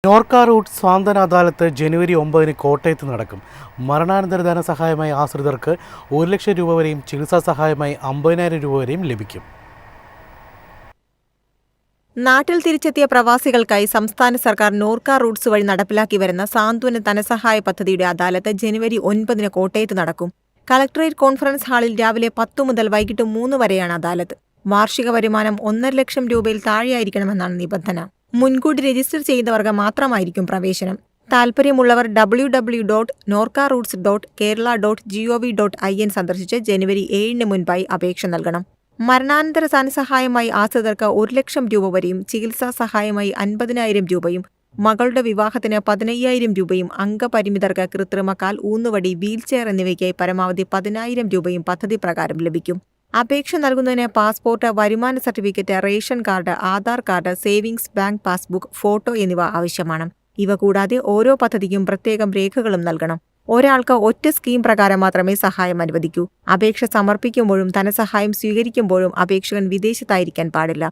Norka root സ്വാന്തന അദാലത്ത് ജനുവരി 9 കോട്ടയത്ത് നടക്കും. മരണാനന്തര ധനസഹായമായി ആശ്രിതർക്ക് 1 ലക്ഷം രൂപ വരെയും ചികിത്സാ സഹായമായി 50,000 രൂപ വരെയും ലഭിക്കും. നാട്ടിൽ തിരിച്ചെത്തിയ പ്രവാസികൾക്കായി സംസ്ഥാന സർക്കാർ നോർക്ക റൂട്ട്സ് വഴി നടപ്പിലാക്കി വരുന്ന സാന്ത്വന ധനസഹായ പദ്ധതിയുടെ അദാലത്ത് ജനുവരി 9 കോട്ടയത്ത് നടക്കും. കളക്ടറേറ്റ് കോൺഫറൻസ് ഹാളിൽ രാവിലെ 10 മുതൽ വൈകിട്ട് 3 വരെയാണ് അദാലത്ത്. വാർഷിക വരുമാനം 1.5 ലക്ഷം രൂപയിൽ താഴെയായിരിക്കണമെന്നാണ് നിബന്ധന. മുൻകൂട്ടി രജിസ്റ്റർ ചെയ്തവർക്ക് മാത്രമായിരിക്കും പ്രവേശനം. താൽപ്പര്യമുള്ളവർ www.norcaroots.kerala.gov.in സന്ദർശിച്ച് ജനുവരി 7 മുൻപായി അപേക്ഷ നൽകണം. മരണാനന്തര ധനസഹായമായി ആശ്രിതർക്ക് 1 ലക്ഷം രൂപ വരെയും ചികിത്സാ സഹായമായി 50,000 രൂപയും മകളുടെ വിവാഹത്തിന് 15,000 രൂപയും അംഗപരിമിതർക്ക് കൃത്രിമക്കാൽ, ഊന്നുവടി, വീൽചെയർ എന്നിവയ്ക്കായി പരമാവധി 10,000 രൂപയും പദ്ധതി പ്രകാരം ലഭിക്കും. അപേക്ഷ നൽകുന്നതിന് പാസ്പോർട്ട്, വരുമാന certificate, ration card, Aadhaar card, savings bank passbook, photo എന്നിവ ആവശ്യമാണ്. ഇവ കൂടാതെ ഓരോ പദ്ധതിക്കും പ്രത്യേകം രേഖകളും നൽകണം. ഒരാൾക്ക് ഒറ്റ സ്കീം പ്രകാരം മാത്രമേ സഹായം അനുവദിക്കൂ. അപേക്ഷ സമർപ്പിക്കുമ്പോഴും ധനസഹായം സ്വീകരിക്കുമ്പോഴും അപേക്ഷകൻ വിദേശത്തായിരിക്കാൻ പാടില്ല.